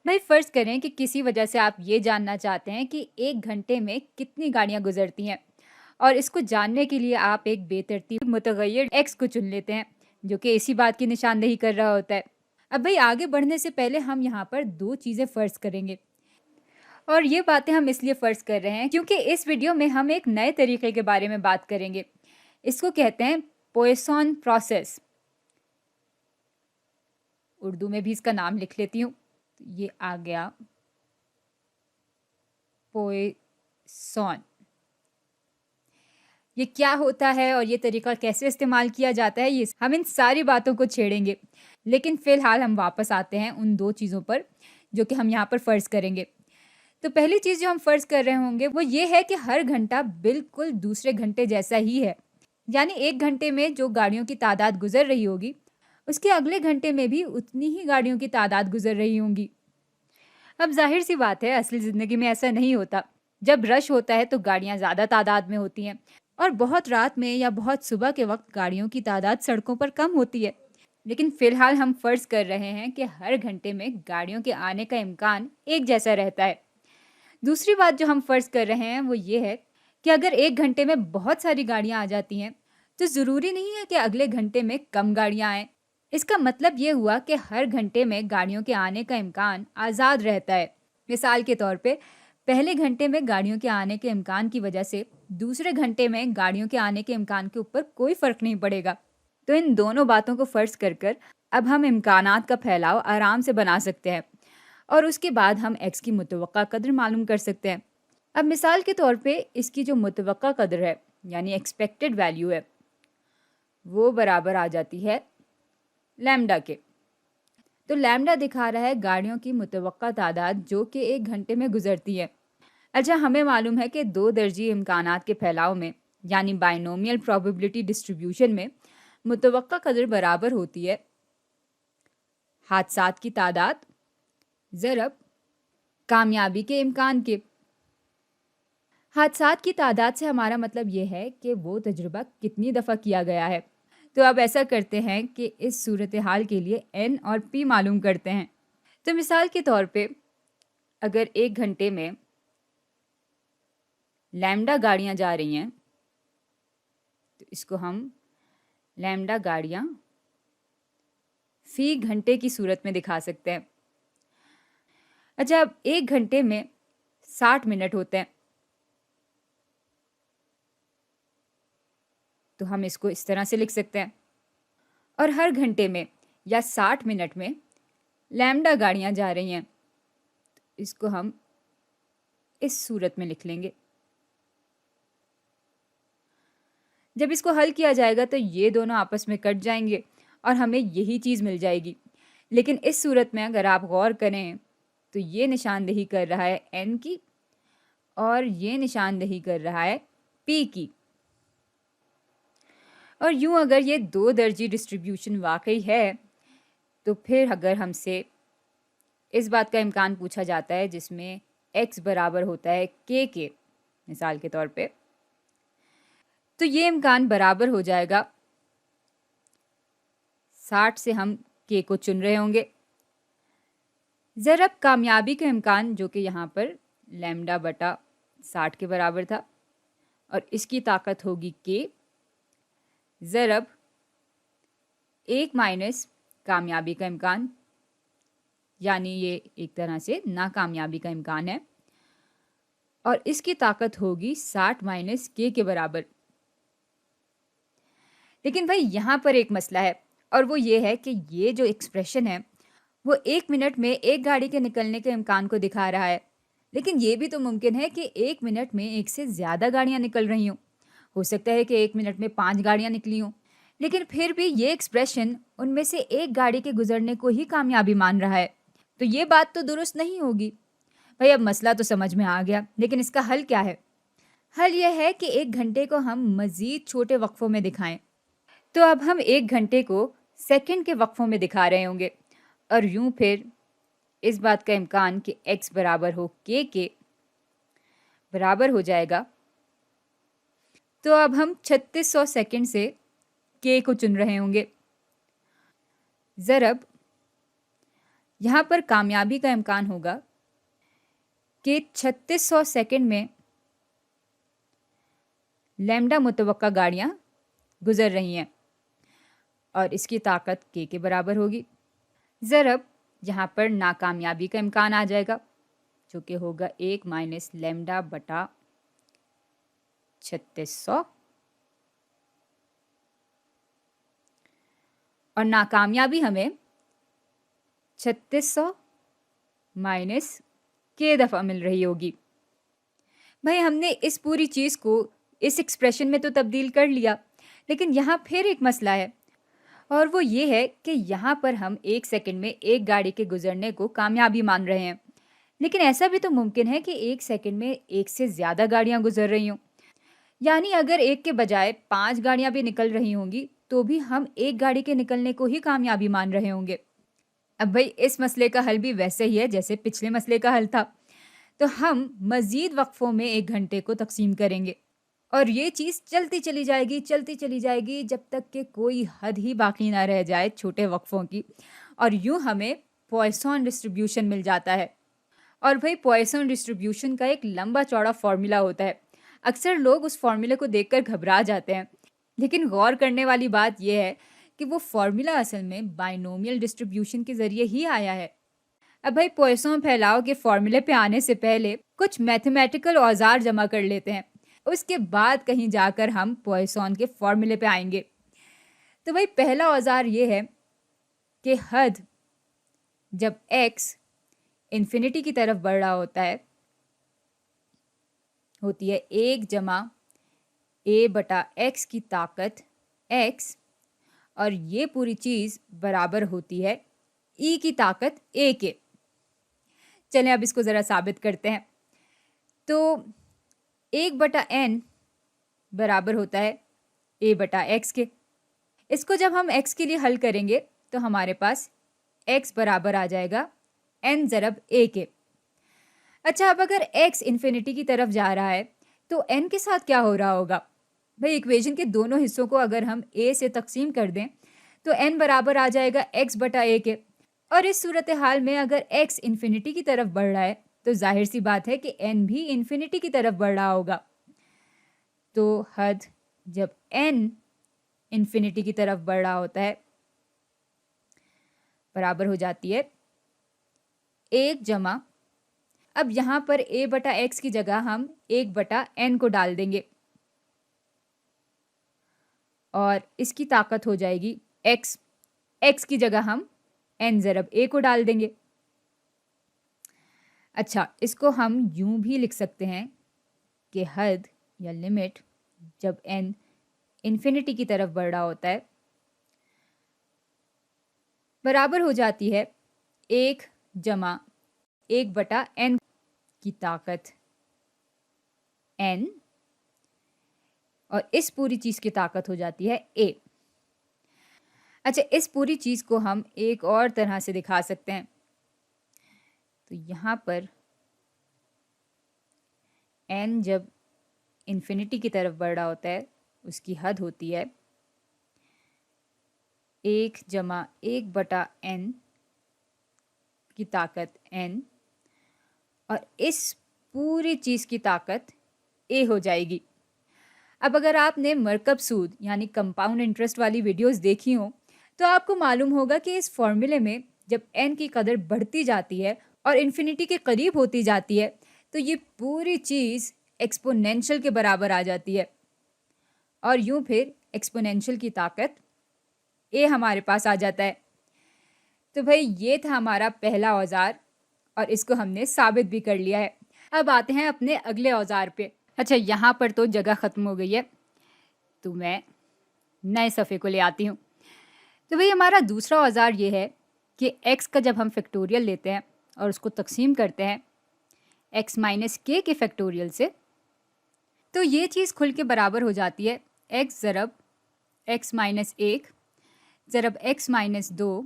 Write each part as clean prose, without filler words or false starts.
भाई फ़र्ज़ करें कि किसी वजह से आप ये जानना चाहते हैं कि 1 घंटे में कितनी गाड़ियाँ गुज़रती हैं और इसको जानने के लिए आप एक बेतरतीब मुतग़य्यर एक्स को चुन लेते हैं, जो कि इसी बात की निशानदेही कर रहा होता है। अब भाई आगे बढ़ने से पहले हम यहाँ पर 2 चीज़ें फ़र्ज़ करेंगे और ये बातें हम इसलिए फ़र्ज़ कर रहे हैं क्योंकि इस वीडियो में हम एक नए तरीके के बारे में बात करेंगे। इसको कहते हैं पॉइसन प्रोसेस। उर्दू में भी इसका नाम लिख लेती हूँ। ये आ गया पॉइसन। ये क्या होता है और ये तरीका कैसे इस्तेमाल किया जाता है, ये हम इन सारी बातों को छेड़ेंगे। लेकिन फ़िलहाल हम वापस आते हैं उन 2 चीज़ों पर, जो कि हम यहाँ पर फ़र्ज़ करेंगे। तो पहली चीज़ जो हम फ़र्ज़ कर रहे होंगे, वो ये है कि हर घंटा बिल्कुल दूसरे घंटे जैसा ही है। यानी 1 घंटे में जो गाड़ियों की तादाद गुज़र रही होगी, उसके अगले घंटे में भी उतनी ही गाड़ियों की तादाद गुज़र रही होंगी। अब ज़ाहिर-सी बात है, असली ज़िंदगी में ऐसा नहीं होता। जब रश होता है तो गाड़ियाँ ज़्यादा तादाद में होती हैं और बहुत रात में या बहुत सुबह के वक़्त गाड़ियों की तादाद सड़कों पर कम होती है। लेकिन फ़िलहाल हम फ़र्ज़ कर रहे हैं कि हर घंटे में गाड़ियों के आने का इम्कान एक जैसा रहता है। दूसरी बात जो हम फ़र्ज़ कर रहे हैं वो ये है कि अगर 1 घंटे में बहुत सारी गाड़ियाँ आ जाती हैं, तो ज़रूरी नहीं है कि अगले घंटे में कम गाड़ियाँ आएँ। इसका मतलब ये हुआ कि हर घंटे में गाड़ियों के आने का इम्कान आज़ाद रहता है। मिसाल के तौर पे पहले घंटे में गाड़ियों के आने के इम्कान की वजह से दूसरे घंटे में गाड़ियों के आने के इम्कान के ऊपर कोई फ़र्क नहीं पड़ेगा। तो इन दोनों बातों को फ़र्ज़ कर अब हम इम्कानात का फैलाव आराम से बना सकते हैं और उसके बाद हम एक्स की मुतवक्का कदर मालूम कर सकते हैं। अब मिसाल के तौर पे इसकी जो मुतवक्का कदर है, यानी एक्सपेक्टेड वैल्यू है, वो बराबर आ जाती है लैम्डा के। तो लैम्डा दिखा रहा है गाड़ियों की मुतवक्का तादाद जो कि 1 घंटे में गुजरती है। अच्छा, हमें मालूम है कि 2 दर्जी इम्कानात के फैलाव में, यानी बाइनोमियल प्रोबेबिलिटी डिस्ट्रीब्यूशन में, मुतवक्का कदर बराबर होती है हादसात की तादाद ज़रब कामयाबी के इम्कान के। हादसात की तादाद से हमारा मतलब ये है कि वो तजुर्बा कितनी दफ़ा किया गया है। तो अब ऐसा करते हैं कि इस सूरत हाल के लिए n और p मालूम करते हैं। तो मिसाल के तौर पे अगर 1 घंटे में लैम्डा गाड़ियाँ जा रही हैं, तो इसको हम लैम्डा गाड़ियाँ फ़ी घंटे की सूरत में दिखा सकते हैं। अच्छा, अब 1 घंटे में 60 मिनट होते हैं, तो हम इसको इस तरह से लिख सकते हैं। और हर घंटे में या 60 मिनट में लैम्डा गाड़ियाँ जा रही हैं, तो इसको हम इस सूरत में लिख लेंगे। जब इसको हल किया जाएगा तो ये दोनों आपस में कट जाएंगे और हमें यही चीज़ मिल जाएगी। लेकिन इस सूरत में अगर आप गौर करें तो ये निशानदेही कर रहा है n की और ये निशानदेही कर रहा है p की। और यूं अगर ये 2 दर्जी डिस्ट्रीब्यूशन वाकई है, तो फिर अगर हमसे इस बात का इम्कान पूछा जाता है जिसमें x बराबर होता है k के, मिसाल के तौर पे, तो ये इम्कान बराबर हो जाएगा 60 से हम k को चुन रहे होंगे ज़रब कामयाबी का इम्कान, जो कि यहाँ पर लैम्डा बटा 60 के बराबर था, और इसकी ताकत होगी k ज़रब 1 माइनस कामयाबी का इम्कान, यानी ये एक तरह से नाकामयाबी का इम्कान है, और इसकी ताकत होगी 60 माइनस k के बराबर। लेकिन भाई यहाँ पर एक मसला है, और वो ये है कि ये जो एक्सप्रेशन है वो 1 मिनट में एक गाड़ी के निकलने के इम्कान को दिखा रहा है। लेकिन ये भी तो मुमकिन है कि 1 मिनट में एक से ज़्यादा गाड़ियाँ निकल रही हों। हो सकता है कि 1 मिनट में 5 गाड़ियाँ निकली हों, लेकिन फिर भी ये एक्सप्रेशन उनमें से एक गाड़ी के गुजरने को ही कामयाबी मान रहा है। तो ये बात तो दुरुस्त नहीं होगी। भाई अब मसला तो समझ में आ गया, लेकिन इसका हल क्या है? हल यह है कि 1 घंटे को हम मज़ीद छोटे वक्फ़ों में दिखाएं। तो अब हम 1 घंटे को सेकंड के वक्फ़ों में दिखा रहे होंगे, और यूं फिर इस बात का इम्कान कि x बराबर हो k के बराबर हो जाएगा। तो अब हम 3600 सेकंड से k को चुन रहे होंगे ज़रब यहाँ पर कामयाबी का इम्कान होगा कि 3600 सेकंड में लैम्डा मुतवक्का गाड़ियाँ गुजर रही हैं और इसकी ताकत के बराबर होगी। ज़रब यहाँ पर नाकामयाबी का इम्कान आ जाएगा जो कि होगा 1 माइनस लैम्डा बटा 3600 और नाकामयाबी हमें 3600 माइनस के दफ़ा मिल रही होगी। भाई हमने इस पूरी चीज़ को इस एक्सप्रेशन में तो तब्दील कर लिया, लेकिन यहाँ फिर एक मसला है और वो ये है कि यहाँ पर हम 1 सेकंड में एक गाड़ी के गुजरने को कामयाबी मान रहे हैं, लेकिन ऐसा भी तो मुमकिन है कि 1 सेकंड में एक से ज़्यादा गाड़ियाँ गुजर रही हों। यानी अगर एक के बजाय 5 गाड़ियाँ भी निकल रही होंगी तो भी हम एक गाड़ी के निकलने को ही कामयाबी मान रहे होंगे। अब भाई इस मसले का हल भी वैसे ही है जैसे पिछले मसले का हल था। तो हम मज़ीद वक्फ़ों में 1 घंटे को तक़सीम करेंगे और ये चीज़ चलती चली जाएगी जब तक कि कोई हद ही बाकी ना रह जाए छोटे वक्फ़ों की, और यूँ हमें पॉइसन डिस्ट्रीब्यूशन मिल जाता है। और भाई पॉइसन डिस्ट्रीब्यूशन का एक लंबा चौड़ा फार्मूला होता है। अक्सर लोग उस फार्मूले को देखकर घबरा जाते हैं, लेकिन गौर करने वाली बात यह है कि वो फार्मूला असल में बाइनोमियल डिस्ट्रीब्यूशन के ज़रिए ही आया है। अब भाई पॉइसन फैलाव के फार्मूले पे आने से पहले कुछ मैथमेटिकल औजार जमा कर लेते हैं, उसके बाद कहीं जाकर हम पॉइसन के फार्मूले पे आएंगे। तो भाई पहला औजार ये है कि हद जब x इन्फिनिटी की तरफ बढ़ रहा होती है 1 जमा a बटा x की ताकत x, और ये पूरी चीज़ बराबर होती है e की ताकत a के। चलें अब इसको ज़रा साबित करते हैं। तो 1 बटा n बराबर होता है a बटा x के। इसको जब हम x के लिए हल करेंगे तो हमारे पास x बराबर आ जाएगा n ज़रब a के। अच्छा, अब अगर x इन्फिनिटी की तरफ जा रहा है तो n के साथ क्या हो रहा होगा? भाई इक्वेशन के दोनों हिस्सों को अगर हम a से तकसीम कर दें तो n बराबर आ जाएगा x बटा a के। और इस सूरत हाल में अगर x इन्फिनिटी की तरफ बढ़ रहा है तो जाहिर सी बात है कि n भी इन्फिनिटी की तरफ बढ़ रहा होगा। तो हद जब n इन्फिनिटी की तरफ बढ़ रहा होता है बराबर हो जाती है 1 जमा, अब यहाँ पर a बटा x की जगह हम 1 बटा n को डाल देंगे और इसकी ताकत हो जाएगी x की जगह हम n ज़रब a को डाल देंगे। अच्छा, इसको हम यूं भी लिख सकते हैं कि हद या लिमिट जब n इन्फिनिटी की तरफ बढ़ रहा होता है बराबर हो जाती है 1 जमा 1 बटा n की ताकत n, और इस पूरी चीज़ की ताकत हो जाती है a। अच्छा, इस पूरी चीज़ को हम एक और तरह से दिखा सकते हैं। तो यहाँ पर n जब इन्फिनिटी की तरफ बढ़ रहा होता है उसकी हद होती है 1 जमा 1 बटा n की ताकत n, और इस पूरी चीज़ की ताकत a हो जाएगी। अब अगर आपने मरकब सूद यानी कंपाउंड इंटरेस्ट वाली वीडियोस देखी हो तो आपको मालूम होगा कि इस फॉर्मूले में जब n की कदर बढ़ती जाती है और इन्फिनिटी के करीब होती जाती है तो ये पूरी चीज़ एक्सपोनेंशियल के बराबर आ जाती है, और यूं फिर एक्सपोनेंशियल की ताकत a हमारे पास आ जाता है। तो भाई ये था हमारा पहला औजार और इसको हमने साबित भी कर लिया है। अब आते हैं अपने अगले औजार पे। अच्छा, यहाँ पर तो जगह ख़त्म हो गई है तो मैं नए सफ़े को ले आती हूँ। तो भाई हमारा दूसरा औजार ये है कि x का जब हम फैक्टोरियल लेते हैं और उसको तकसीम करते हैं x माइनस के फैक्टोरियल से, तो ये चीज़ खुल के बराबर हो जाती है x ज़रब x minus 1 ज़रब x minus 2,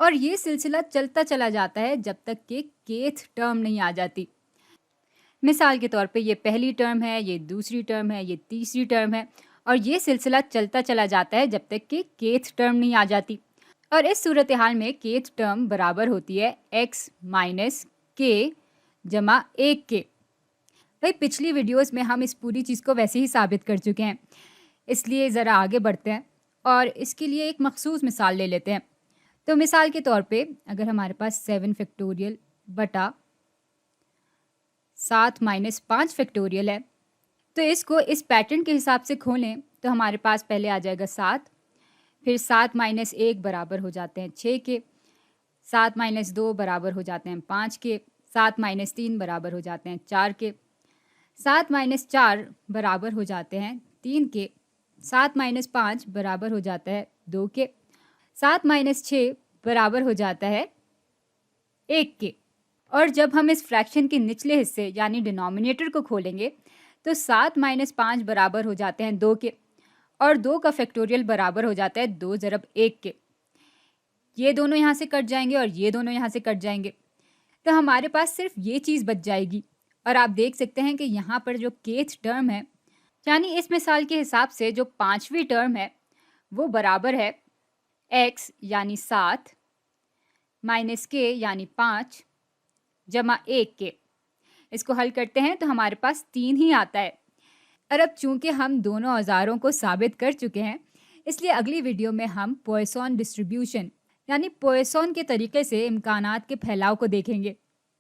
और ये सिलसिला चलता चला जाता है जब तक कि केथ टर्म नहीं आ जाती। मिसाल के तौर पे ये पहली टर्म है, ये दूसरी टर्म है, ये तीसरी टर्म है, और ये सिलसिला चलता चला जाता है जब तक कि केथ टर्म नहीं आ जाती। और इस सूरत हाल में kth टर्म बराबर होती है x माइनस k जमा 1 के। भाई पिछली वीडियोस में हम इस पूरी चीज़ को वैसे ही साबित कर चुके हैं, इसलिए ज़रा आगे बढ़ते हैं और इसके लिए एक मखसूस मिसाल ले लेते हैं। तो मिसाल के तौर पे अगर हमारे पास 7 फैक्टोरियल बटा 7 माइनस 5 फैक्टोरियल है, तो इसको इस पैटर्न के हिसाब से खोलें तो हमारे पास पहले आ जाएगा 7, फिर 7 माइनस 1 बराबर हो जाते हैं 6 के, 7 माइनस 2 बराबर हो जाते हैं 5 के, 7 माइनस 3 बराबर हो जाते हैं 4 के, 7 माइनस 4 बराबर हो जाते हैं 3 के, 7 माइनस 5 बराबर हो जाता है 2 के, 7 माइनस 6 बराबर हो जाता है 1 के। और जब हम इस फ्रैक्शन के निचले हिस्से यानी डिनोमिनेटर को खोलेंगे तो 7 माइनस 5 बराबर हो जाते हैं 2 के, और 2 का फैक्टोरियल बराबर हो जाता है 2 ज़रब 1 के। ये दोनों यहाँ से कट जाएंगे और ये दोनों यहाँ से कट जाएंगे, तो हमारे पास सिर्फ ये चीज़ बच जाएगी। और आप देख सकते हैं कि यहाँ पर जो kth टर्म है, यानी इस मिसाल के हिसाब से जो 5वीं टर्म है वो बराबर है x यानी 7 माइनस k यानी 5 जमा 1 के। इसको हल करते हैं तो हमारे पास 3 ही आता है। और अब चूंकि हम दोनों औजारों को साबित कर चुके हैं, इसलिए अगली वीडियो में हम पॉइसन डिस्ट्रीब्यूशन यानी पॉइसन के तरीके से इम्कानात के फैलाव को देखेंगे।